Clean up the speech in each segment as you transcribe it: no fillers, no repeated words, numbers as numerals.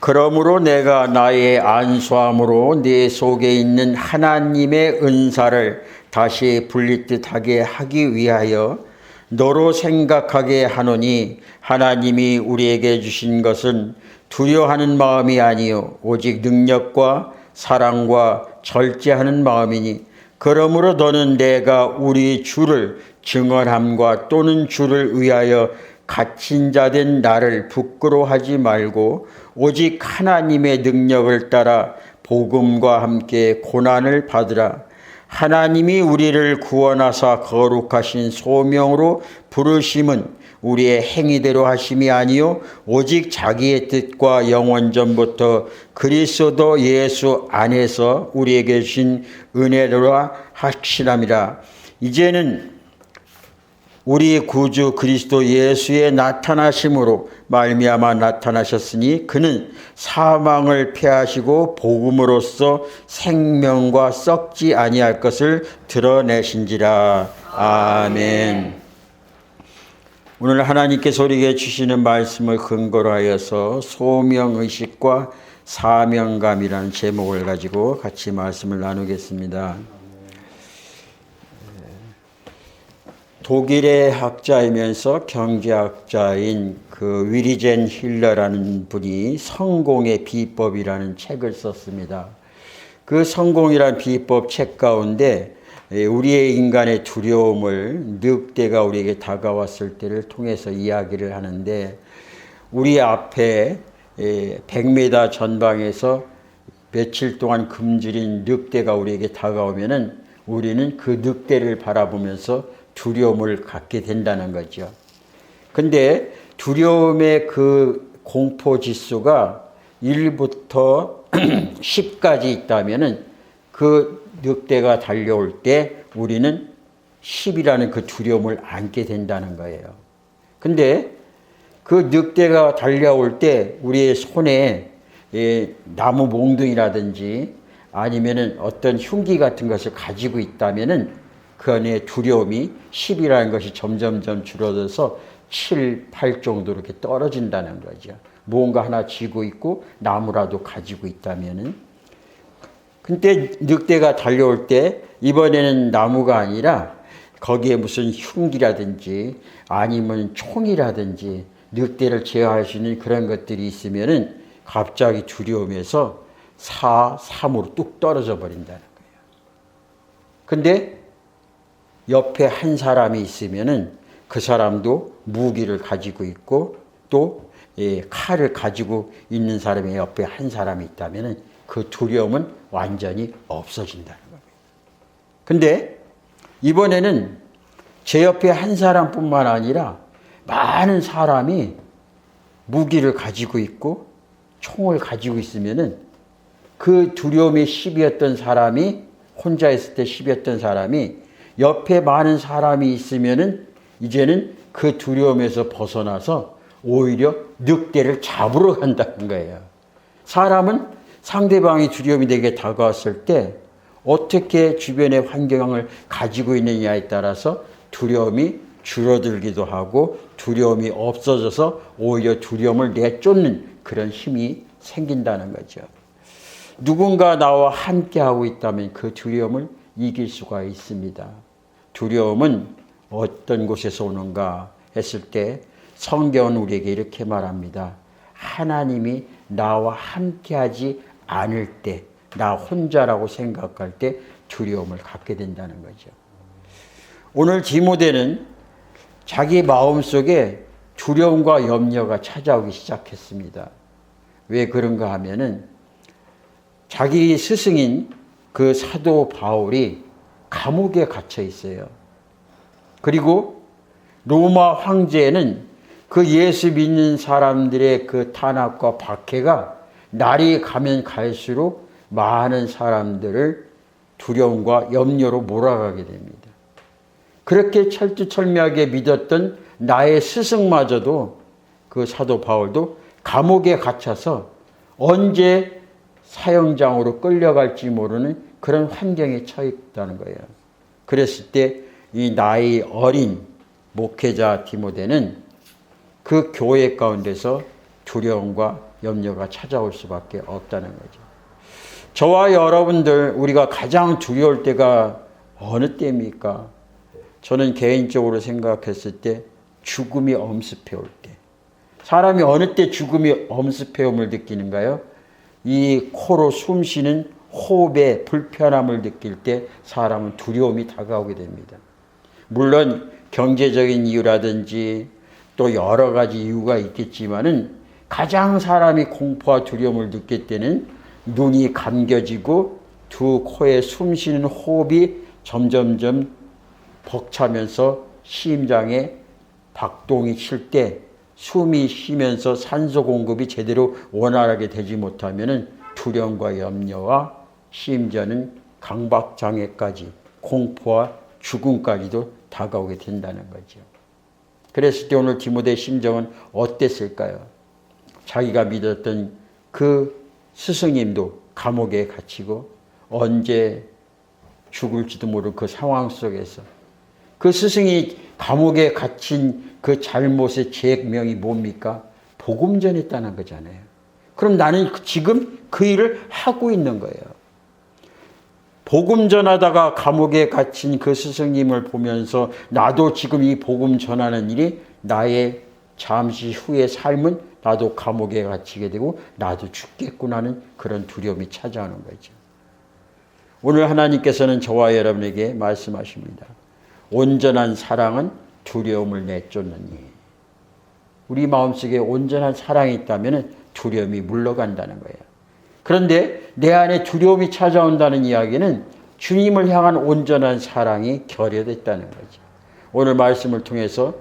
그러므로 내가 나의 안수함으로 네 속에 있는 하나님의 은사를 다시 분리듯하게 하기 위하여 너로 생각하게 하노니, 하나님이 우리에게 주신 것은 두려워하는 마음이 아니요 오직 능력과 사랑과 절제하는 마음이니, 그러므로 너는 내가 우리 주를 증언함과 또는 주를 위하여 갇힌 자 된 나를 부끄러워하지 말고 오직 하나님의 능력을 따라 복음과 함께 고난을 받으라. 하나님이 우리를 구원하사 거룩하신 소명으로 부르심은 우리의 행위대로 하심이 아니요 오직 자기의 뜻과 영원 전부터 그리스도 예수 안에서 우리에게 주신 은혜로라 하시람이라. 이제는 우리 구주 그리스도 예수의 나타나심으로 말미암아 나타나셨으니 그는 사망을 패하시고 복음으로써 생명과 썩지 아니할 것을 드러내신지라. 아멘. 오늘 하나님께서 우리에게 주시는 말씀을 근거로 하여서 소명의식과 사명감이라는 제목을 가지고 같이 말씀을 나누겠습니다. 독일의 학자이면서 경제학자인 그 위리젠 힐러라는 분이 성공의 비법이라는 책을 썼습니다. 그 성공이라는 비법 책 가운데 우리의 인간의 두려움을 늑대가 우리에게 다가왔을 때를 통해서 이야기를 하는데, 우리 앞에 100m 전방에서 며칠 동안 굶주린 늑대가 우리에게 다가오면은 우리는 그 늑대를 바라보면서 두려움을 갖게 된다는 거죠. 근데 두려움의 그 공포 지수가 1부터 10까지 있다면은 그 늑대가 달려올 때 우리는 10이라는 그 두려움을 안게 된다는 거예요. 근데 그 늑대가 달려올 때 우리의 손에 나무 몽둥이라든지 아니면은 어떤 흉기 같은 것을 가지고 있다면은 그 안에 두려움이 10이라는 것이 점점점 줄어들어서 7, 8 정도로 이렇게 떨어진다는 거죠. 무언가 하나 쥐고 있고 나무라도 가지고 있다면은. 근데 늑대가 달려올 때 이번에는 나무가 아니라 거기에 무슨 흉기라든지 아니면 총이라든지 늑대를 제어할 수 있는 그런 것들이 있으면은 갑자기 두려움에서 4, 3으로 뚝 떨어져 버린다는 거예요. 근데 옆에 한 사람이 있으면은 그 사람도 무기를 가지고 있고 또 칼을 가지고 있는 사람의 옆에 한 사람이 있다면은 그 두려움은 완전히 없어진다는 겁니다. 근데 이번에는 제 옆에 한 사람뿐만 아니라 많은 사람이 무기를 가지고 있고 총을 가지고 있으면은 그 두려움이 10이었던 사람이, 혼자 있을 때 10이었던 사람이 옆에 많은 사람이 있으면은 이제는 그 두려움에서 벗어나서 오히려 늑대를 잡으러 간다는 거예요. 사람은 상대방이 두려움이 내게 다가왔을 때 어떻게 주변의 환경을 가지고 있느냐에 따라서 두려움이 줄어들기도 하고 두려움이 없어져서 오히려 두려움을 내쫓는 그런 힘이 생긴다는 거죠. 누군가 나와 함께하고 있다면 그 두려움을 이길 수가 있습니다. 두려움은 어떤 곳에서 오는가 했을 때 성경은 우리에게 이렇게 말합니다. 하나님이 나와 함께하지 않을 때, 나 혼자라고 생각할 때 두려움을 갖게 된다는 거죠. 오늘 디모데는 자기 마음속에 두려움과 염려가 찾아오기 시작했습니다. 왜 그런가 하면은 자기 스승인 그 사도 바울이 감옥에 갇혀 있어요. 그리고 로마 황제는 그 예수 믿는 사람들의 그 탄압과 박해가 날이 가면 갈수록 많은 사람들을 두려움과 염려로 몰아가게 됩니다. 그렇게 철두철미하게 믿었던 나의 스승마저도, 그 사도 바울도 감옥에 갇혀서 언제 사형장으로 끌려갈지 모르는 그런 환경에 처해 있다는 거예요. 그랬을 때 이 나이 어린 목회자 디모데는 그 교회 가운데서 두려움과 염려가 찾아올 수밖에 없다는 거죠. 저와 여러분들 우리가 가장 두려울 때가 어느 때입니까? 저는 개인적으로 생각했을 때 죽음이 엄습해 올 때. 사람이 어느 때 죽음이 엄습해 옴을 느끼는가요? 이 코로 숨 쉬는 호흡의 불편함을 느낄 때 사람은 두려움이 다가오게 됩니다. 물론 경제적인 이유라든지 또 여러 가지 이유가 있겠지만은 가장 사람이 공포와 두려움을 느낄 때는 눈이 감겨지고 두 코에 숨 쉬는 호흡이 점점점 벅차면서 심장에 박동이 칠 때 숨이 쉬면서 산소 공급이 제대로 원활하게 되지 못하면 두려움과 염려와 심지어는 강박장애까지 공포와 죽음까지도 다가오게 된다는 거죠. 그랬을 때 오늘 디모데의 심정은 어땠을까요? 자기가 믿었던 그 스승님도 감옥에 갇히고 언제 죽을지도 모를 그 상황 속에서 그 스승이 감옥에 갇힌 그 잘못의 죄명이 뭡니까? 복음 전했다는 거잖아요. 그럼 나는 지금 그 일을 하고 있는 거예요. 복음 전하다가 감옥에 갇힌 그 스승님을 보면서 나도 지금 이 복음 전하는 일이 나의 잠시 후의 삶은 나도 감옥에 갇히게 되고 나도 죽겠구나는 그런 두려움이 찾아오는 거죠. 오늘 하나님께서는 저와 여러분에게 말씀하십니다. 온전한 사랑은 두려움을 내쫓느니. 우리 마음속에 온전한 사랑이 있다면 두려움이 물러간다는 거예요. 그런데 내 안에 두려움이 찾아온다는 이야기는 주님을 향한 온전한 사랑이 결여됐다는 거죠. 오늘 말씀을 통해서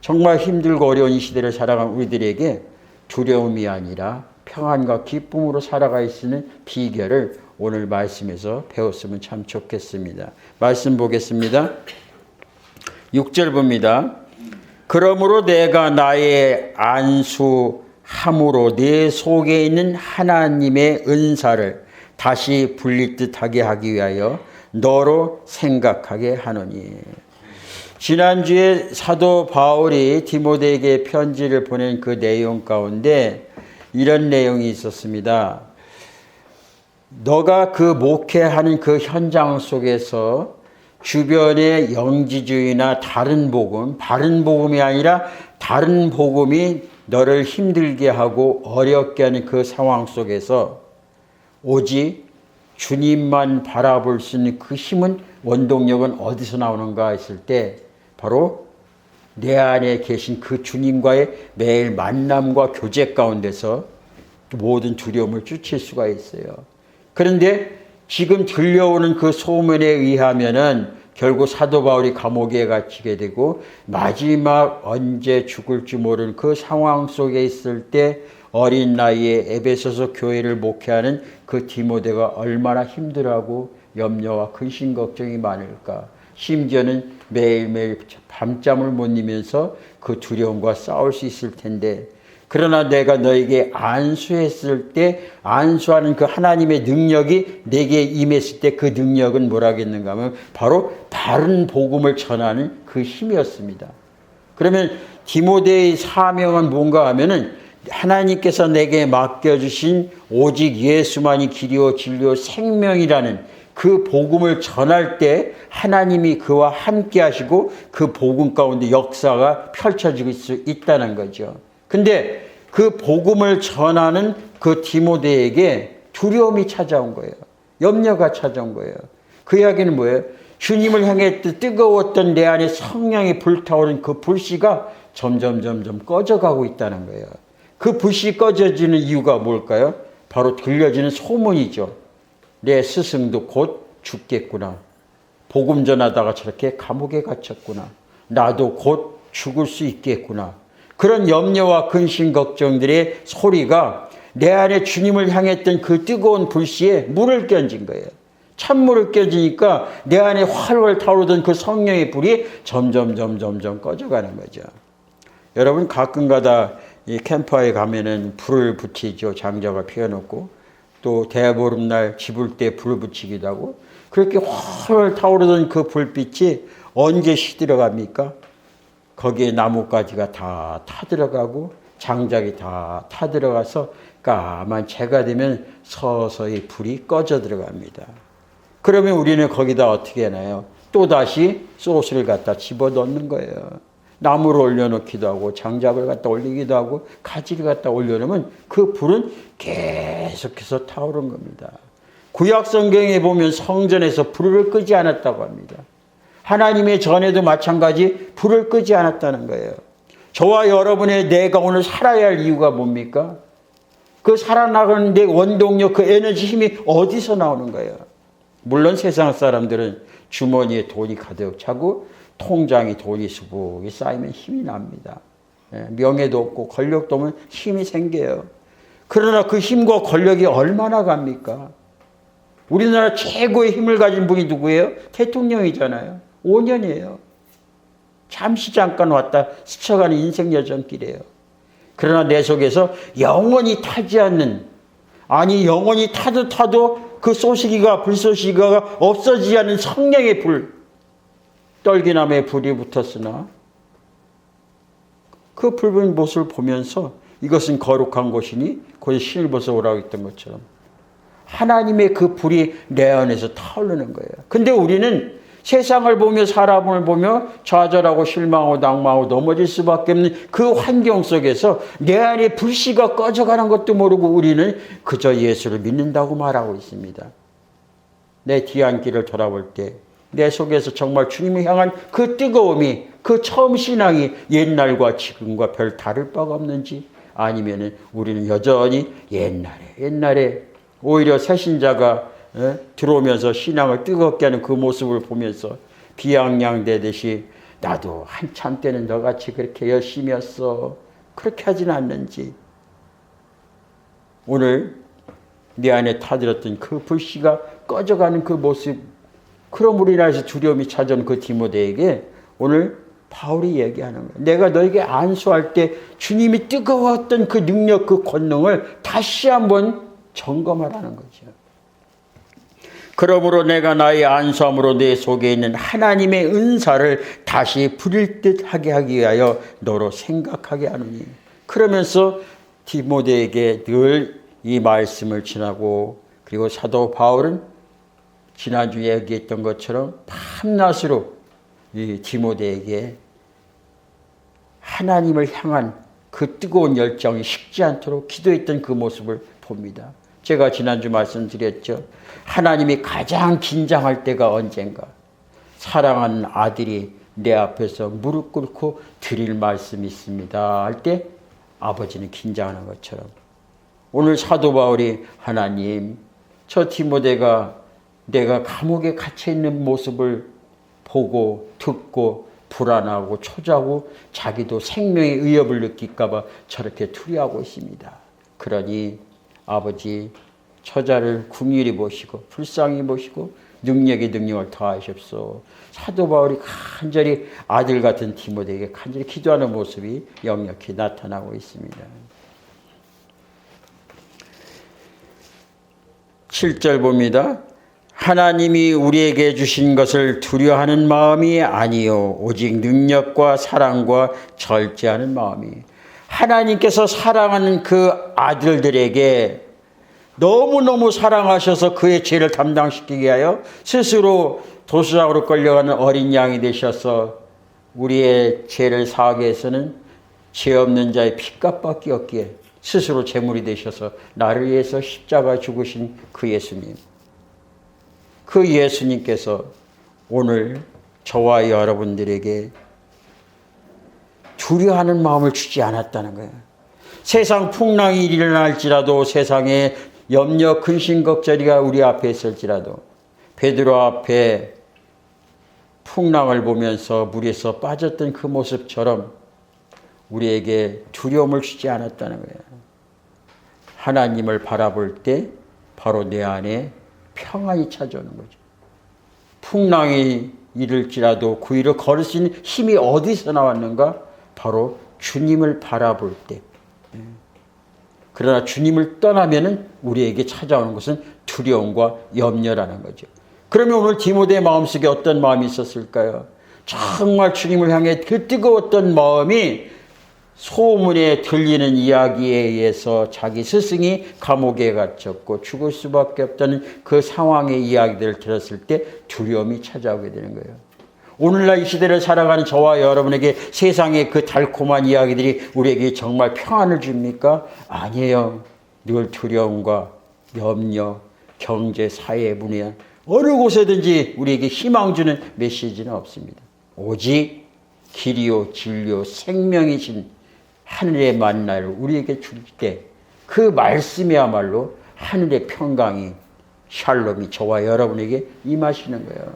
정말 힘들고 어려운 이 시대를 살아간 우리들에게 두려움이 아니라 평안과 기쁨으로 살아갈 수 있는 비결을 오늘 말씀에서 배웠으면 참 좋겠습니다. 말씀 보겠습니다. 6절 봅니다. 그러므로 내가 나의 안수함으로 내 속에 있는 하나님의 은사를 다시 불릴 듯하게 하기 위하여 너로 생각하게 하노니. 지난주에 사도 바울이 디모데에게 편지를 보낸 그 내용 가운데 이런 내용이 있었습니다. 너가 그 목회하는 그 현장 속에서 주변의 영지주의나 다른 복음, 바른 복음이 아니라 다른 복음이 너를 힘들게 하고 어렵게 하는 그 상황 속에서 오직 주님만 바라볼 수 있는 그 힘은, 원동력은 어디서 나오는가 했을 때 바로 내 안에 계신 그 주님과의 매일 만남과 교제 가운데서 모든 두려움을 쫓을 수가 있어요. 그런데 지금 들려오는 그 소문에 의하면은 결국 사도 바울이 감옥에 갇히게 되고 마지막 언제 죽을지 모르는 그 상황 속에 있을 때 어린 나이에 에베소서 교회를 목회하는 그 디모데가 얼마나 힘들어하고 염려와 근심 걱정이 많을까. 심지어는 매일매일 밤잠을 못 이면서 그 두려움과 싸울 수 있을 텐데, 그러나 내가 너에게 안수했을 때 안수하는 그 하나님의 능력이 내게 임했을 때 그 능력은 뭐라겠는가 하면 바로 바른 복음을 전하는 그 힘이었습니다. 그러면 디모데의 사명은 뭔가 하면은 하나님께서 내게 맡겨주신 오직 예수만이 길이요 진리요 생명이라는 그 복음을 전할 때 하나님이 그와 함께 하시고 그 복음 가운데 역사가 펼쳐질 수 있다는 거죠. 근데 그 복음을 전하는 그 디모데에게 두려움이 찾아온 거예요. 염려가 찾아온 거예요. 그 이야기는 뭐예요? 주님을 향해 뜨거웠던 내 안에 성령이 불타오른 그 불씨가 점점 꺼져가고 있다는 거예요. 그 불씨 꺼져지는 이유가 뭘까요? 바로 들려지는 소문이죠. 내 스승도 곧 죽겠구나. 복음 전하다가 저렇게 감옥에 갇혔구나. 나도 곧 죽을 수 있겠구나. 그런 염려와 근심 걱정들의 소리가 내 안에 주님을 향했던 그 뜨거운 불씨에 물을 끼얹은 거예요. 찬물을 끼얹으니까 내 안에 활활 타오르던 그 성령의 불이 점점 꺼져가는 거죠. 여러분 가끔가다 이 캠프에 가면은 불을 붙이죠. 장작을 피워놓고 또 대보름날 집을 때 불을 붙이기도 하고, 그렇게 활활 타오르던 그 불빛이 언제 시들어갑니까? 거기에 나뭇가지가 다 타들어가고 장작이 다 타들어가서 까만 재가 되면 서서히 불이 꺼져 들어갑니다. 그러면 우리는 거기다 어떻게 하나요? 또다시 소스를 갖다 집어넣는 거예요. 나무를 올려놓기도 하고 장작을 갖다 올리기도 하고 가지를 갖다 올려놓으면 그 불은 계속해서 타오르는 겁니다. 구약 성경에 보면 성전에서 불을 끄지 않았다고 합니다. 하나님의 전에도 마찬가지 불을 끄지 않았다는 거예요. 저와 여러분의 내가 오늘 살아야 할 이유가 뭡니까? 그 살아나가는 데 원동력, 그 에너지 힘이 어디서 나오는 거예요? 물론 세상 사람들은 주머니에 돈이 가득 차고 통장에 돈이 수북이 쌓이면 힘이 납니다. 명예도 없고 권력도 없으면 힘이 생겨요. 그러나 그 힘과 권력이 얼마나 갑니까? 우리나라 최고의 힘을 가진 분이 누구예요? 대통령이잖아요. 5년이에요. 잠깐 왔다 스쳐가는 인생 여정길이에요. 그러나 내 속에서 영원히 타지 않는, 아니 영원히 타도 그 소시기가 불소시기가 없어지지 않는 성령의 불, 떨기나무에 불이 붙었으나 그 붉은 못을 보면서 이것은 거룩한 곳이니 곧 신을 벗어오라고 했던 것처럼 하나님의 그 불이 내 안에서 타오르는 거예요. 근데 우리는 세상을 보며 사람을 보며 좌절하고 실망하고 낙망하고 넘어질 수밖에 없는 그 환경 속에서 내 안에 불씨가 꺼져가는 것도 모르고 우리는 그저 예수를 믿는다고 말하고 있습니다. 내 뒤안길을 돌아볼 때 내 속에서 정말 주님을 향한 그 뜨거움이, 그 처음 신앙이 옛날과 지금과 별 다를 바가 없는지, 아니면은 우리는 여전히 옛날에 오히려 새신자가 들어오면서 신앙을 뜨겁게 하는 그 모습을 보면서 비아냥대듯이 나도 한참 때는 너같이 그렇게 열심히 했어, 그렇게 하지는 않는지, 오늘 내 안에 타들었던 그 불씨가 꺼져가는 그 모습, 그러므로 인해서 두려움이 찾아온 그 디모데에게 오늘 바울이 얘기하는 거예요. 내가 너에게 안수할 때 주님이 뜨거웠던 그 능력, 그 권능을 다시 한번 점검하라는 거죠. 그러므로 내가 나의 안수함으로 내 속에 있는 하나님의 은사를 다시 부릴 듯 하게 하기 위하여 너로 생각하게 하노니. 그러면서 디모데에게 늘 이 말씀을 전하고, 그리고 사도 바울은 지난주에 얘기했던 것처럼 밤낮으로 이 디모데에게 하나님을 향한 그 뜨거운 열정이 식지 않도록 기도했던 그 모습을 봅니다. 제가 지난주 말씀드렸죠. 하나님이 가장 긴장할 때가 언젠가? 사랑하는 아들이 내 앞에서 무릎 꿇고 드릴 말씀이 있습니다 할 때 아버지는 긴장하는 것처럼 오늘 사도 바울이 하나님, 저 디모데가 내가 감옥에 갇혀있는 모습을 보고 듣고 불안하고 초조하고 자기도 생명의 위협을 느낄까 봐 저렇게 투리하고 있습니다. 그러니 아버지, 처자를 긍휼히 보시고 불쌍히 보시고 능력의 능력을 더하십시오. 사도 바울이 간절히 아들 같은 디모데에게 간절히 기도하는 모습이 역력히 나타나고 있습니다. 7절 봅니다. 하나님이 우리에게 주신 것을 두려워하는 마음이 아니요 오직 능력과 사랑과 절제하는 마음이. 하나님께서 사랑하는 그 아들들에게 너무너무 사랑하셔서 그의 죄를 담당시키게 하여 스스로 도수장으로 끌려가는 어린 양이 되셔서 우리의 죄를 사하게 해서는 죄 없는 자의 핏값밖에 없기에 스스로 제물이 되셔서 나를 위해서 십자가 죽으신 그 예수님. 그 예수님께서 오늘 저와 여러분들에게 두려워하는 마음을 주지 않았다는 거예요. 세상 풍랑이 일어날지라도, 세상에 염려, 근심, 걱정이가 우리 앞에 있을지라도, 베드로 앞에 풍랑을 보면서 물에서 빠졌던 그 모습처럼 우리에게 두려움을 주지 않았다는 거예요. 하나님을 바라볼 때 바로 내 안에 평안이 찾아오는 거죠. 풍랑이 일을지라도 그 위로 걸을 수 있는 힘이 어디서 나왔는가? 바로 주님을 바라볼 때. 그러나 주님을 떠나면은 우리에게 찾아오는 것은 두려움과 염려라는 거죠. 그러면 오늘 디모데의 마음속에 어떤 마음이 있었을까요? 정말 주님을 향해 그 뜨거웠던 마음이 소문에 들리는 이야기에 의해서 자기 스승이 감옥에 갇혔고 죽을 수밖에 없다는 그 상황의 이야기들을 들었을 때 두려움이 찾아오게 되는 거예요. 오늘날 이 시대를 살아가는 저와 여러분에게 세상의 그 달콤한 이야기들이 우리에게 정말 평안을 줍니까? 아니에요. 늘 두려움과 염려, 경제, 사회 분야 어느 곳에든지 우리에게 희망 주는 메시지는 없습니다. 오직 길이요 진리요 생명이신 하늘의 만나를 우리에게 줄 때 그 말씀이야말로 하늘의 평강이 샬롬이 저와 여러분에게 임하시는 거예요.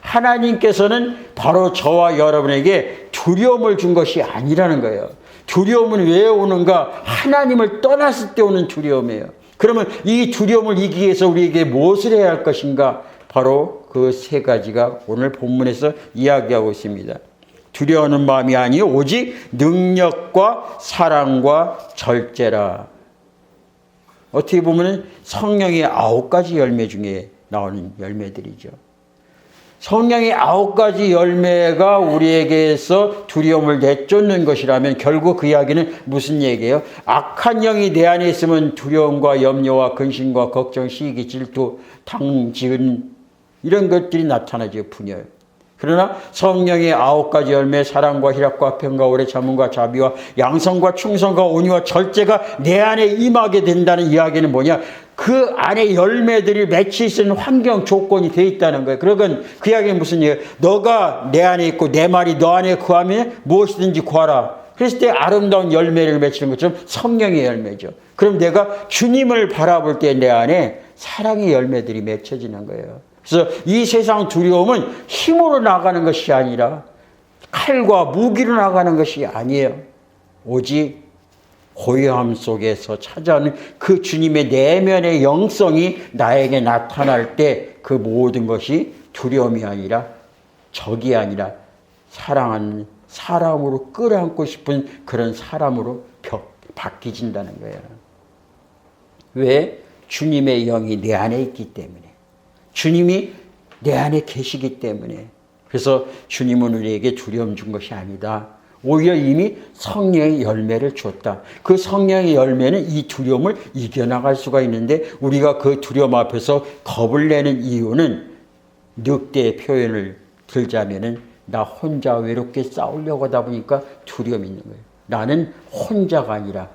하나님께서는 바로 저와 여러분에게 두려움을 준 것이 아니라는 거예요. 두려움은 왜 오는가? 하나님을 떠났을 때 오는 두려움이에요. 그러면 이 두려움을 이기기 위해서 우리에게 무엇을 해야 할 것인가? 바로 그 세 가지가 오늘 본문에서 이야기하고 있습니다. 두려워하는 마음이 아니요 오직 능력과 사랑과 절제라. 어떻게 보면 성령의 9가지 열매 중에 나오는 열매들이죠. 성령의 9가지 열매가 우리에게서 두려움을 내쫓는 것이라면 결국 그 이야기는 무슨 얘기예요? 악한 영이 내 안에 있으면 두려움과 염려와 근심과 걱정, 시기, 질투, 당지은 이런 것들이 나타나죠. 분열. 그러나 성령의 9가지 열매 사랑과 희락과 평과 오래 참음과 자비와 양성과 충성과 온유와 절제가 내 안에 임하게 된다는 이야기는 뭐냐? 그 안에 열매들이 맺힐 수 있는 환경 조건이 돼 있다는 거예요. 그러건 그 이야기는 무슨 얘기예요? 너가 내 안에 있고 내 말이 너 안에 구하면 무엇이든지 구하라. 그랬을 때 아름다운 열매를 맺히는 것처럼 성령의 열매죠. 그럼 내가 주님을 바라볼 때 내 안에 사랑의 열매들이 맺혀지는 거예요. 그래서 이 세상 두려움은 힘으로 나가는 것이 아니라 칼과 무기로 나가는 것이 아니에요. 오직 고요함 속에서 찾아오는 그 주님의 내면의 영성이 나에게 나타날 때 그 모든 것이 두려움이 아니라 적이 아니라 사랑하는 사람으로 끌어안고 싶은 그런 사람으로 바뀌어진다는 거예요. 왜? 주님의 영이 내 안에 있기 때문에. 주님이 내 안에 계시기 때문에. 그래서 주님은 우리에게 두려움 준 것이 아니다. 오히려 이미 성령의 열매를 줬다. 그 성령의 열매는 이 두려움을 이겨나갈 수가 있는데 우리가 그 두려움 앞에서 겁을 내는 이유는 늑대의 표현을 들자면은 나 혼자 외롭게 싸우려고 하다 보니까 두려움이 있는 거예요. 나는 혼자가 아니라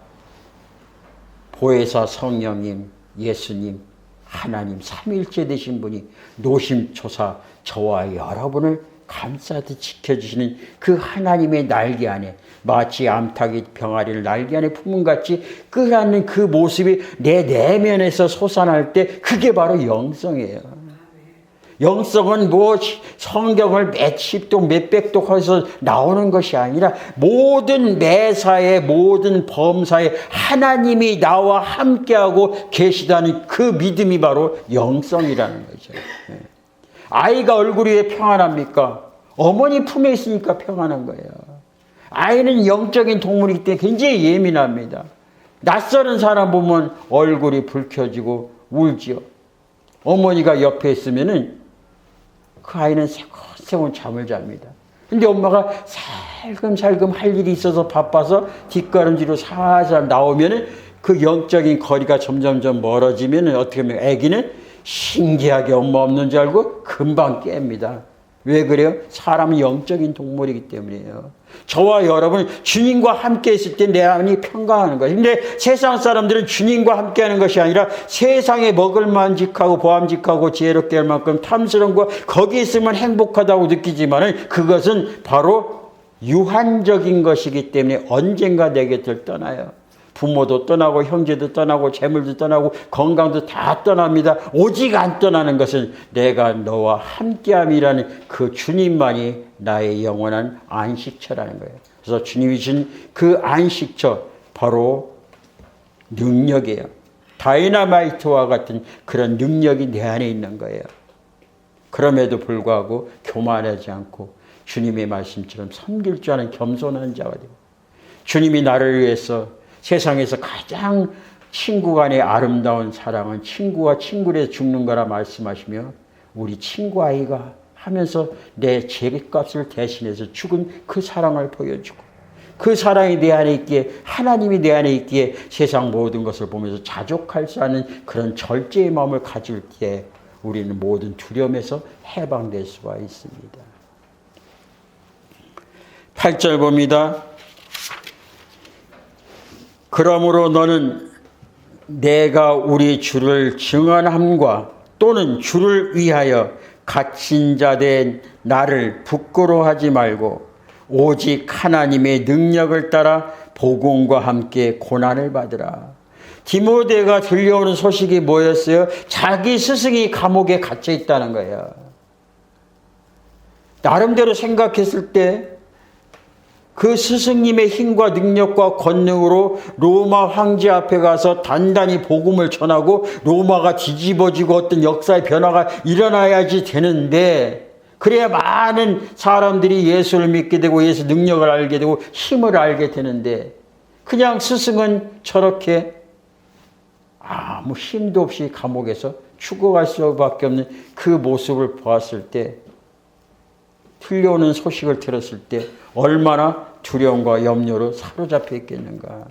보혜사 성령님, 예수님, 하나님 삼위일체 되신 분이 노심초사 저와 여러분을 감싸듯 지켜주시는 그 하나님의 날개 안에 마치 암탉이 병아리를 날개 안에 품은같이 끌어안는 그 모습이 내 내면에서 솟아날 때 그게 바로 영성이에요. 영성은 뭐 성경을 몇십 독 몇백 독 해서 나오는 것이 아니라 모든 매사에 모든 범사에 하나님이 나와 함께하고 계시다는 그 믿음이 바로 영성이라는 거죠. 아이가 얼굴이 왜 평안합니까? 어머니 품에 있으니까 평안한 거예요. 아이는 영적인 동물이기 때문에 굉장히 예민합니다. 낯설은 사람 보면 얼굴이 붉혀지고 울지요. 어머니가 옆에 있으면은 그 아이는 새콤새콤 잠을 잡니다. 근데 엄마가 살금살금 할 일이 있어서 바빠서 뒷걸음질로 살살 나오면은 그 영적인 거리가 점점점 멀어지면은 어떻게 하면 아기는 신기하게 엄마 없는 줄 알고 금방 깹니다. 왜 그래요? 사람은 영적인 동물이기 때문이에요. 저와 여러분 주님과 함께 있을 때 내 안이 평강하는 거예요. 근데 세상 사람들은 주님과 함께 하는 것이 아니라 세상에 먹을 만직하고 보암직하고 지혜롭게 할 만큼 탐스러운 거 거기 있으면 행복하다고 느끼지만은 그것은 바로 유한적인 것이기 때문에 언젠가 내 곁을 떠나요. 부모도 떠나고 형제도 떠나고 재물도 떠나고 건강도 다 떠납니다. 오직 안 떠나는 것은 내가 너와 함께함이라는 그 주님만이 나의 영원한 안식처라는 거예요. 그래서 주님이 준 그 안식처 바로 능력이에요. 다이너마이트와 같은 그런 능력이 내 안에 있는 거예요. 그럼에도 불구하고 교만하지 않고 주님의 말씀처럼 섬길 줄 아는 겸손한 자가 되고 주님이 나를 위해서 세상에서 가장 친구 간의 아름다운 사랑은 친구와 친구를 죽는 거라 말씀하시며 우리 친구 아이가 하면서 내 죄값을 대신해서 죽은 그 사랑을 보여주고 그 사랑이 내 안에 있기에, 하나님이 내 안에 있기에 세상 모든 것을 보면서 자족할 수 있는 그런 절제의 마음을 가질 때 우리는 모든 두려움에서 해방될 수가 있습니다. 8절 봅니다. 그러므로 너는 내가 우리 주를 증언함과 또는 주를 위하여 갇힌 자 된 나를 부끄러워하지 말고 오직 하나님의 능력을 따라 복음과 함께 고난을 받으라. 디모데가 들려오는 소식이 뭐였어요? 자기 스승이 감옥에 갇혀 있다는 거예요. 나름대로 생각했을 때 그 스승님의 힘과 능력과 권능으로 로마 황제 앞에 가서 단단히 복음을 전하고 로마가 뒤집어지고 어떤 역사의 변화가 일어나야지 되는데, 그래야 많은 사람들이 예수를 믿게 되고 예수 능력을 알게 되고 힘을 알게 되는데, 그냥 스승은 저렇게 아무 힘도 없이 감옥에서 죽어갈 수밖에 없는 그 모습을 보았을 때, 들려오는 소식을 들었을 때 얼마나 두려움과 염려로 사로잡혀 있겠는가.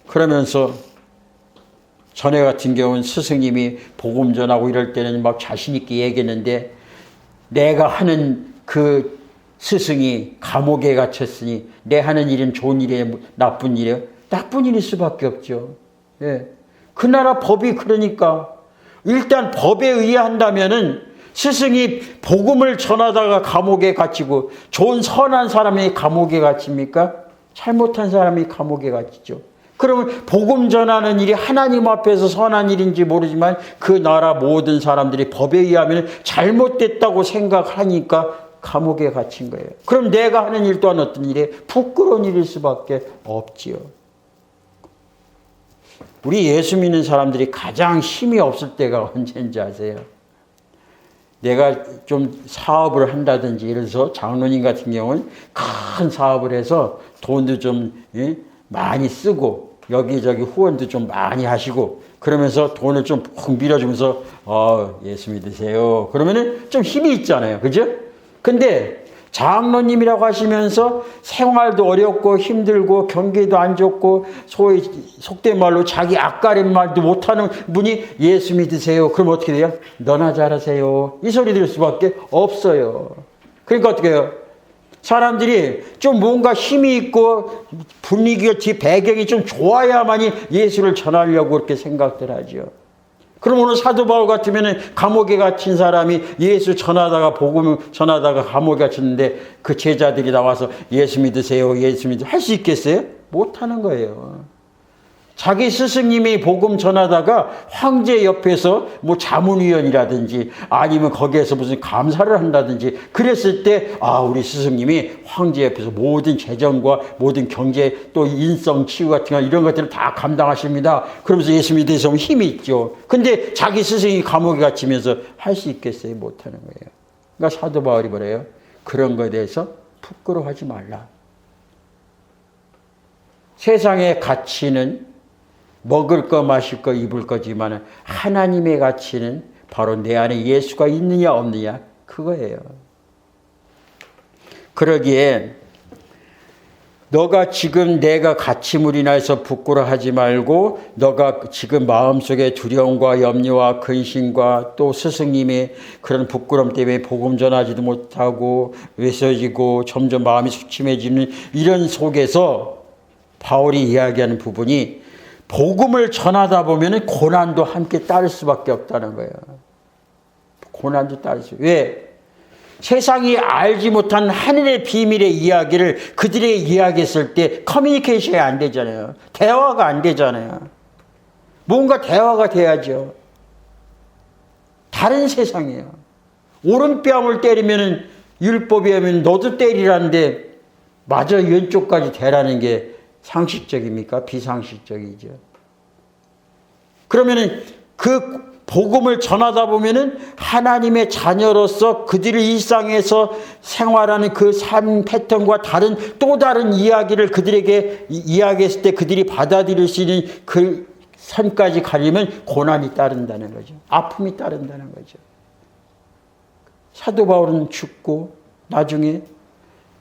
그러면서 전에 같은 경우는 스승님이 복음 전하고 이럴 때는 막 자신 있게 얘기했는데, 내가 하는 그 스승이 감옥에 갇혔으니 내 하는 일은 좋은 일이에요, 나쁜 일이에요? 나쁜 일일 수밖에 없죠. 예. 그 나라 법이 그러니까 일단 법에 의한다면은 스승이 복음을 전하다가 감옥에 갇히고, 좋은 선한 사람이 감옥에 갇힙니까? 잘못한 사람이 감옥에 갇히죠. 그러면 복음 전하는 일이 하나님 앞에서 선한 일인지 모르지만 그 나라 모든 사람들이 법에 의하면 잘못됐다고 생각하니까 감옥에 갇힌 거예요. 그럼 내가 하는 일 또한 어떤 일이에요? 부끄러운 일일 수밖에 없지요. 우리 예수 믿는 사람들이 가장 힘이 없을 때가 언제인지 아세요? 내가 좀 사업을 한다든지 이래서 장로님 같은 경우는 큰 사업을 해서 돈도 좀 많이 쓰고 여기저기 후원도 좀 많이 하시고 그러면서 돈을 좀 푹 밀어주면서 예수 믿으세요. 그러면은 좀 힘이 있잖아요. 그죠? 근데 장로님이라고 하시면서 생활도 어렵고 힘들고 경기도 안 좋고 소위 속된 말로 자기 앞가림 말도 못하는 분이 예수 믿으세요. 그럼 어떻게 돼요? 너나 잘하세요. 이 소리 들을 수밖에 없어요. 그러니까 어떻게 해요? 사람들이 좀 뭔가 힘이 있고 분위기가 뒤 배경이 좀 좋아야만이 예수를 전하려고 그렇게 생각들 하죠. 그럼 오늘 사도 바울 같으면 감옥에 갇힌 사람이 예수 전하다가 복음 전하다가 감옥에 갇혔는데 그 제자들이 나와서 예수 믿으세요, 예수 믿으세요 할 수 있겠어요? 못하는 거예요. 자기 스승님이 복음 전하다가 황제 옆에서 뭐 자문위원이라든지 아니면 거기에서 무슨 감사를 한다든지 그랬을 때 우리 스승님이 황제 옆에서 모든 재정과 모든 경제 또 인성 치유 같은 거 이런 것들을 다 감당하십니다. 그러면서 예수 믿으시면 힘이 있죠. 근데 자기 스승이 감옥에 갇히면서 할 수 있겠어요? 못하는 거예요. 그러니까 사도 바울이 뭐래요? 그런 거에 대해서 부끄러워하지 말라. 세상의 가치는 먹을 거 마실 거 입을 거지만 하나님의 가치는 바로 내 안에 예수가 있느냐 없느냐 그거예요. 그러기에 너가 지금 내가 갇힘으로 인해서 부끄러워하지 말고 너가 지금 마음속에 두려움과 염려와 근심과 또 스승님의 그런 부끄러움 때문에 복음 전하지도 못하고 외쳐지고 점점 마음이 수침해지는 이런 속에서 바울이 이야기하는 부분이 복음을 전하다 보면 고난도 함께 따를 수밖에 없다는 거예요. 고난도 따를 수. 왜? 세상이 알지 못한 하늘의 비밀의 이야기를 그들에게 이야기했을 때 커뮤니케이션이 안 되잖아요. 대화가 안 되잖아요. 뭔가 대화가 돼야죠. 다른 세상이에요. 오른뺨을 때리면 율법에 하면 너도 때리라는데 마저 왼쪽까지 대라는 게 상식적입니까? 비상식적이죠. 그러면은 그 복음을 전하다 보면은 하나님의 자녀로서 그들의 일상에서 생활하는 그 삶 패턴과 다른 또 다른 이야기를 그들에게 이야기했을 때 그들이 받아들일 수 있는 그 선까지 가려면 고난이 따른다는 거죠. 아픔이 따른다는 거죠. 사도 바울은 죽고 나중에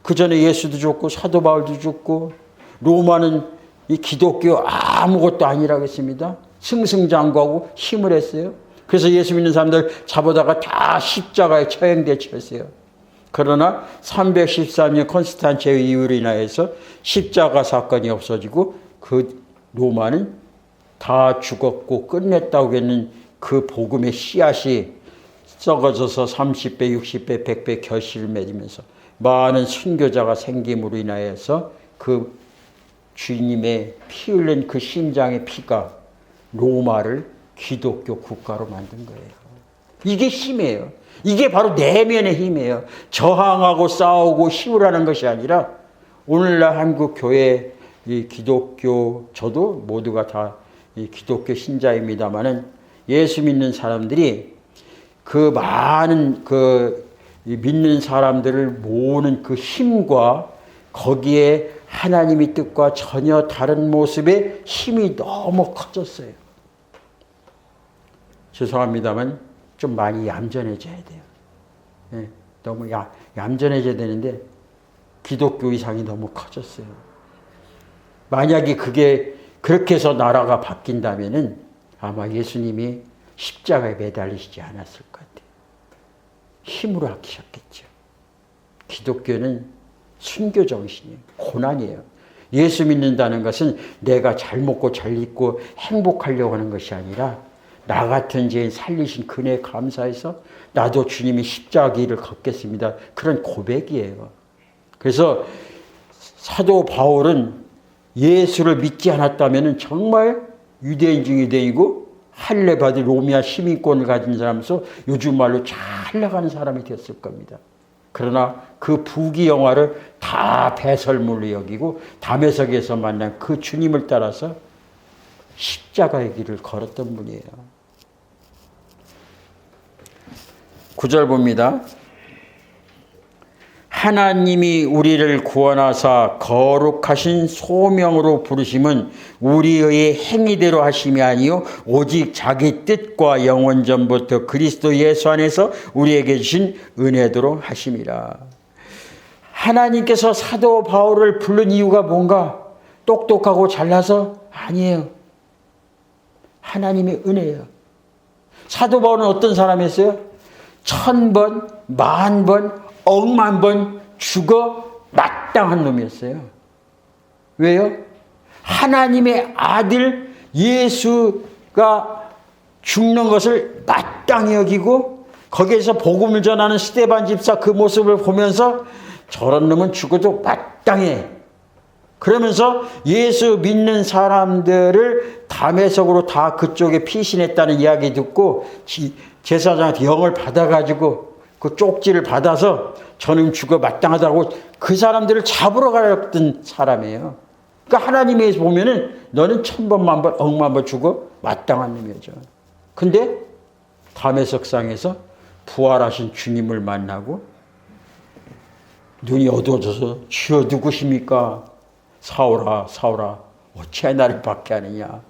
그 전에 예수도 죽고 사도 바울도 죽고 로마는 이 기독교 아무것도 아니라고 했습니다. 승승장구하고 힘을 했어요. 그래서 예수 믿는 사람들 잡아다가 다 십자가에 처형되었어요. 그러나 313년 콘스탄체 이후로 인하여서 십자가 사건이 없어지고 그 로마는 다 죽었고 끝냈다고 했는 그 복음의 씨앗이 썩어져서 30배, 60배, 100배 결실을 맺으면서 많은 순교자가 생김으로 인하여서 그 주님의 피 흘린 그 심장의 피가 로마를 기독교 국가로 만든 거예요. 이게 힘이에요. 이게 바로 내면의 힘이에요. 저항하고 싸우고 힘을 하는 것이 아니라 오늘날 한국 교회 이 기독교 저도 모두가 다 이 기독교 신자입니다마는 예수 믿는 사람들이 그 많은 그 믿는 사람들을 모으는 그 힘과 거기에 하나님의 뜻과 전혀 다른 모습의 힘이 너무 커졌어요. 죄송합니다만 좀 많이 얌전해져야 돼요. 네, 너무 얌전해져야 되는데 기독교 이상이 너무 커졌어요. 만약에 그게 그렇게 해서 나라가 바뀐다면은 아마 예수님이 십자가에 매달리시지 않았을 것 같아요. 힘으로 아끼셨겠죠. 기독교는 순교 정신이에요. 고난이에요. 예수 믿는다는 것은 내가 잘 먹고 잘 입고 행복하려고 하는 것이 아니라 나 같은 죄인 살리신 그네에 감사해서 나도 주님이 십자가 길을 걷겠습니다. 그런 고백이에요. 그래서 사도 바울은 예수를 믿지 않았다면 정말 유대인 중에 유대인이고 할례 받은 로미아 시민권을 가진 사람으로서 요즘 말로 잘 나가는 사람이 됐을 겁니다. 그러나 그 부귀영화를 다 배설물로 여기고 담에석에서 만난 그 주님을 따라서 십자가의 길을 걸었던 분이에요. 9절 봅니다. 하나님이 우리를 구원하사 거룩하신 소명으로 부르심은 우리의 행위대로 하심이 아니요 오직 자기 뜻과 영원 전부터 그리스도 예수 안에서 우리에게 주신 은혜대로 하심이라. 하나님께서 사도 바울을 부른 이유가 뭔가? 똑똑하고 잘나서? 아니에요. 하나님의 은혜예요. 사도 바울은 어떤 사람이었어요? 1000번, 10,000번, 억만 번 죽어 마땅한 놈이었어요. 왜요? 하나님의 아들 예수가 죽는 것을 마땅히 여기고 거기에서 복음을 전하는 스데반 집사 그 모습을 보면서 저런 놈은 죽어도 마땅해. 그러면서 예수 믿는 사람들을 담에석으로 다 그쪽에 피신했다는 이야기 듣고 제사장한테 영을 받아가지고 그 쪽지를 받아서 저는 죽어 마땅하다고 그 사람들을 잡으러 가려던 사람이에요. 그러니까 하나님에서 보면은 너는 1000번, 10,000번, 억만 번 죽어 마땅한 놈이죠. 근데 담에석상에서 부활하신 주님을 만나고 눈이 어두워져서 주여 누구십니까? 사울아 사울아 어찌 나를 박해하느냐.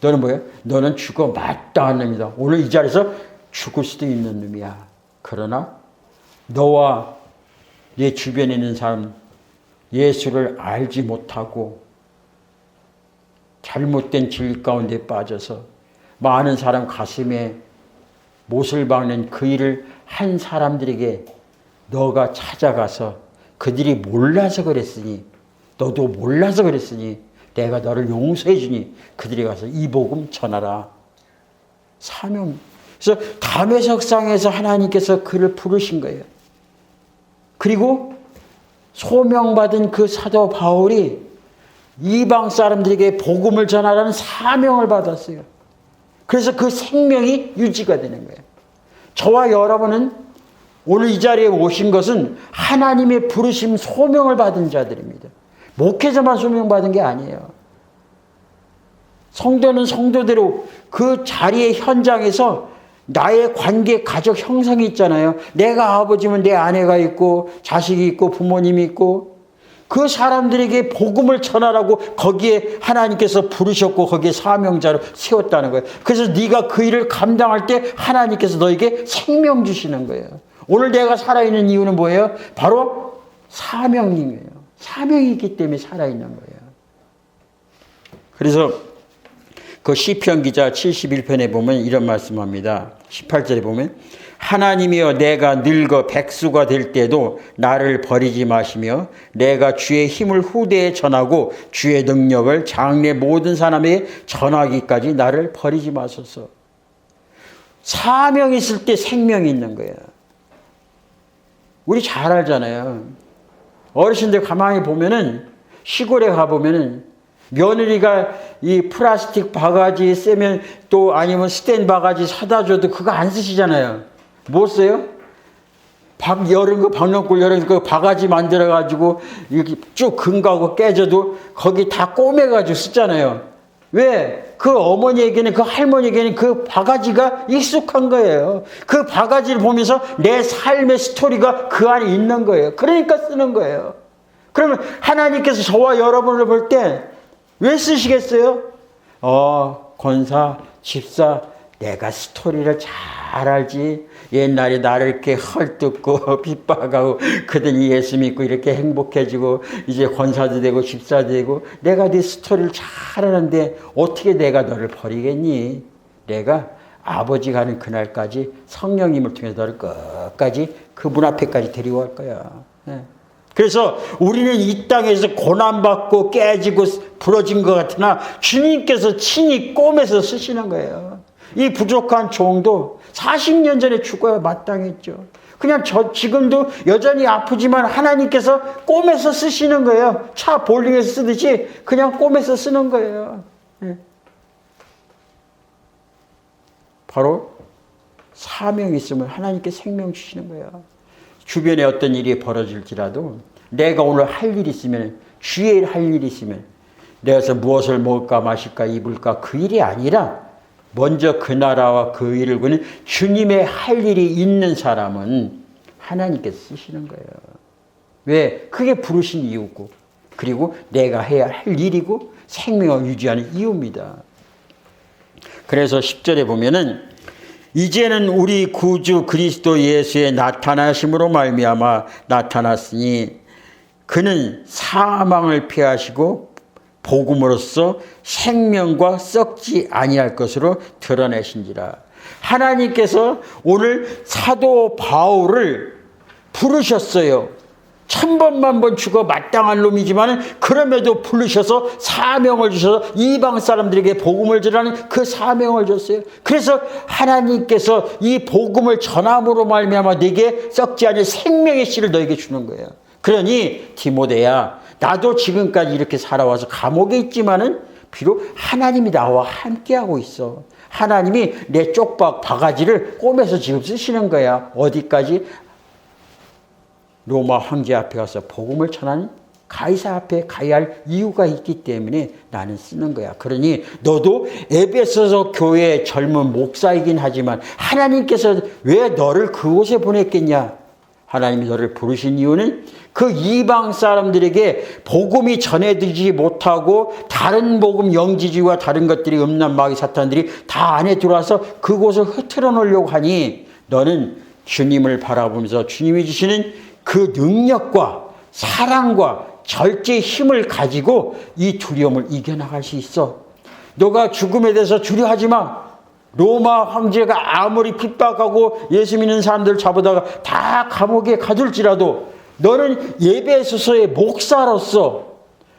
너는 뭐야? 너는 죽어 마땅한 놈이다. 오늘 이 자리에서 죽을 수도 있는 놈이야. 그러나 너와 네 주변에 있는 사람 예수를 알지 못하고 잘못된 진리 가운데 빠져서 많은 사람 가슴에 못을 박는 그 일을 한 사람들에게 너가 찾아가서 그들이 몰라서 그랬으니 너도 몰라서 그랬으니 내가 너를 용서해 주니 그들이 가서 이 복음 전하라. 사명. 그래서 담에석상에서 하나님께서 그를 부르신 거예요. 그리고 소명받은 그 사도 바울이 이방 사람들에게 복음을 전하라는 사명을 받았어요. 그래서 그 생명이 유지가 되는 거예요. 저와 여러분은 오늘 이 자리에 오신 것은 하나님의 부르심 소명을 받은 자들입니다. 목회자만 소명받은 게 아니에요. 성도는 성도대로 그 자리의 현장에서 나의 관계, 가족 형성이 있잖아요. 내가 아버지면 내 아내가 있고 자식이 있고 부모님이 있고 그 사람들에게 복음을 전하라고 거기에 하나님께서 부르셨고 거기에 사명자로 세웠다는 거예요. 그래서 네가 그 일을 감당할 때 하나님께서 너에게 생명 주시는 거예요. 오늘 내가 살아있는 이유는 뭐예요? 바로 사명이에요. 사명이 있기 때문에 살아있는 거예요. 그래서 그 시편 기자 71편에 보면 이런 말씀합니다. 18절에 보면 하나님이여 내가 늙어 백수가 될 때도 나를 버리지 마시며 내가 주의 힘을 후대에 전하고 주의 능력을 장래 모든 사람에게 전하기까지 나를 버리지 마소서. 사명이 있을 때 생명이 있는 거예요. 우리 잘 알잖아요. 어르신들 가만히 보면은 시골에 가보면은 며느리가 이 플라스틱 바가지 쓰면 또 아니면 스텐 바가지 사다 줘도 그거 안 쓰시잖아요. 뭐 써요? 여름 거 박농골 여름 그 바가지 만들어 가지고 이렇게 쭉 금가고 깨져도 거기 다 꼬매가지고 쓰잖아요. 왜? 그 어머니에게는 그 할머니에게는 그 바가지가 익숙한 거예요. 그 바가지를 보면서 내 삶의 스토리가 그 안에 있는 거예요. 그러니까 쓰는 거예요. 그러면 하나님께서 저와 여러분을 볼 때 왜 쓰시겠어요? 권사, 집사, 내가 스토리를 잘 알지. 옛날에 나를 이렇게 헐뜯고 핍박하고 그들이 예수 믿고 이렇게 행복해지고 이제 권사도 되고 집사도 되고 내가 네 스토리를 잘 아는데 어떻게 내가 너를 버리겠니? 내가 아버지 가는 그날까지 성령님을 통해서 너를 끝까지 그분 앞에까지 데리고 갈 거야. 그래서 우리는 이 땅에서 고난받고 깨지고 부러진 것 같으나 주님께서 친히 꿰매서 쓰시는 거예요. 이 부족한 종도 40년 전에 죽어야 마땅했죠. 그냥 지금도 여전히 아프지만 하나님께서 꿰매서 쓰시는 거예요. 차 볼링에서 쓰듯이 그냥 꿰매서 쓰는 거예요. 바로 사명이 있으면 하나님께 생명 주시는 거예요. 주변에 어떤 일이 벌어질지라도 내가 오늘 할 일이 있으면 주의 일 할 일이 있으면 내가서 무엇을 먹을까 마실까 입을까 그 일이 아니라 먼저 그 나라와 그 일을 구는 주님의 할 일이 있는 사람은 하나님께서 쓰시는 거예요. 왜? 그게 부르신 이유고 그리고 내가 해야 할 일이고 생명을 유지하는 이유입니다. 그래서 10절에 보면은 이제는 우리 구주 그리스도 예수의 나타나심으로 말미암아 나타났으니 그는 사망을 피하시고 복음으로써 생명과 썩지 아니할 것으로 드러내신지라. 하나님께서 오늘 사도 바울을 부르셨어요. 1000번만 죽어 마땅한 놈이지만 그럼에도 부르셔서 사명을 주셔서 이방 사람들에게 복음을 전하는 그 사명을 줬어요. 그래서 하나님께서 이 복음을 전함으로 말미암아 네게 썩지 않을 생명의 씨를 너에게 주는 거예요. 그러니 디모데야 나도 지금까지 이렇게 살아와서 감옥에 있지만은 비록 하나님이 나와 함께하고 있어. 하나님이 내 쪽박 바가지를 꿰매서 지금 쓰시는 거야. 어디까지? 로마 황제 앞에 가서 복음을 전하는 가이사 앞에 가야 할 이유가 있기 때문에 나는 쓰는 거야. 그러니 너도 에베소서 교회의 젊은 목사이긴 하지만 하나님께서 왜 너를 그곳에 보냈겠냐? 하나님이 너를 부르신 이유는 그 이방 사람들에게 복음이 전해지지 못하고 다른 복음 영지주의와 다른 것들이 음란 마귀 사탄들이 다 안에 들어와서 그곳을 흐트러 놓으려고 하니 너는 주님을 바라보면서 주님이 주시는 그 능력과 사랑과 절제의 힘을 가지고 이 두려움을 이겨나갈 수 있어. 너가 죽음에 대해서 두려워하지 마. 로마 황제가 아무리 핍박하고 예수 믿는 사람들 잡아다가 다 감옥에 가둘지라도 너는 예배소서의 목사로서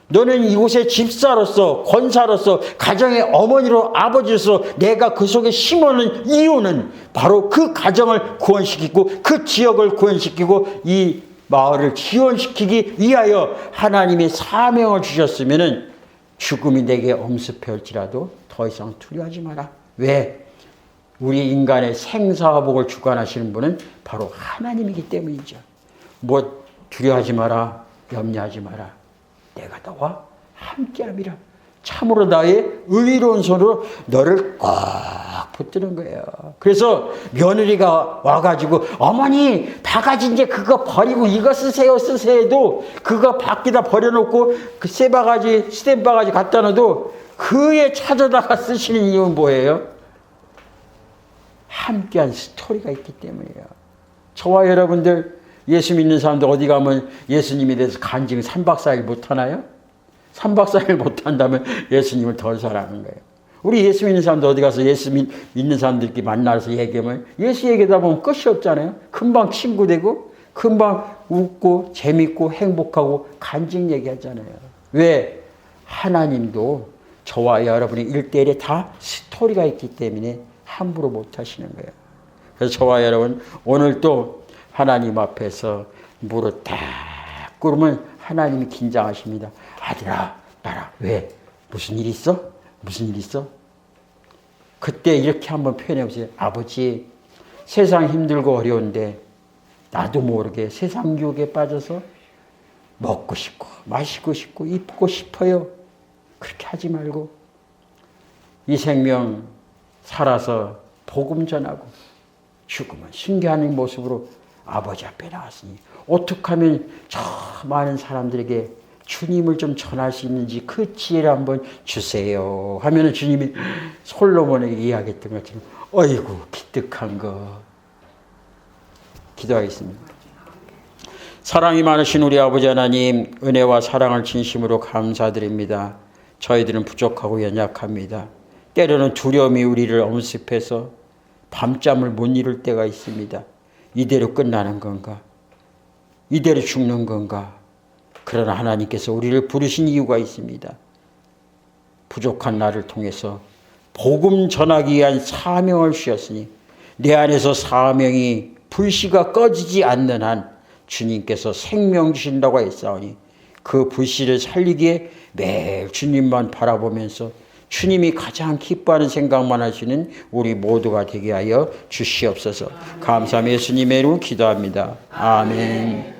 너는 이곳의 집사로서 권사로서 가정의 어머니로 아버지로서 내가 그 속에 심어놓은 이유는 바로 그 가정을 구원시키고 그 지역을 구원시키고 이 마을을 지원시키기 위하여 하나님이 사명을 주셨으면 죽음이 내게 엄습할지라도 더 이상 두려워하지 마라. 왜? 우리 인간의 생사복을 주관하시는 분은 바로 하나님이기 때문이죠. 뭐 두려워하지 마라. 염려하지 마라. 내가 너와 함께함이라. 참으로 나의 의로운 손으로 너를 꽉 붙드는 거예요. 그래서 며느리가 와가지고 어머니 바가지 이제 그거 버리고 이거 쓰세요 해도 그거 밖에다 버려놓고 그 새 바가지 스텐 바가지 갖다 놔도 그에 찾아다가 쓰시는 이유는 뭐예요? 함께한 스토리가 있기 때문이에요. 저와 여러분들 예수 믿는 사람들 어디 가면 예수님에 대해서 간증 3박 4일 못하나요? 3박 4일 못한다면 예수님을 덜 사랑하는 거예요. 우리 예수 믿는 사람들 어디 가서 예수 믿는 사람들끼리 만나서 얘기하면 예수 얘기하다 보면 끝이 없잖아요. 금방 친구 되고 금방 웃고 재밌고 행복하고 간증 얘기하잖아요. 왜? 하나님도 저와 여러분의 일대일에 다 스토리가 있기 때문에 함부로 못 하시는 거예요. 그래서 저와 여러분 오늘 또 하나님 앞에서 무릎 딱 꿇으면 하나님이 긴장하십니다. 아들아, 나라. 왜? 무슨 일 있어? 무슨 일 있어? 그때 이렇게 한번 표현해 보세요. 아버지, 세상 힘들고 어려운데 나도 모르게 세상 유혹에 빠져서 먹고 싶고 마시고 싶고 입고 싶어요. 그렇게 하지 말고 이 생명 살아서 복음 전하고 죽으면 순교하는 모습으로 아버지 앞에 나왔으니 어떻게 하면 저 많은 사람들에게 주님을 좀 전할 수 있는지 그 지혜를 한번 주세요 하면 주님이 솔로몬에게 이야기했던 것처럼 어이구 기특한 거. 기도하겠습니다. 사랑이 많으신 우리 아버지 하나님, 은혜와 사랑을 진심으로 감사드립니다. 저희들은 부족하고 연약합니다. 때로는 두려움이 우리를 엄습해서 밤잠을 못 이룰 때가 있습니다. 이대로 끝나는 건가? 이대로 죽는 건가? 그러나 하나님께서 우리를 부르신 이유가 있습니다. 부족한 나를 통해서 복음 전하기 위한 사명을 주셨으니 내 안에서 사명이 불씨가 꺼지지 않는 한 주님께서 생명 주신다고 했사오니 그 불씨를 살리기에 매일 주님만 바라보면서 주님이 가장 기뻐하는 생각만 하시는 우리 모두가 되게 하여 주시옵소서. 감사하며 예수님의 이름으로 기도합니다. 아멘.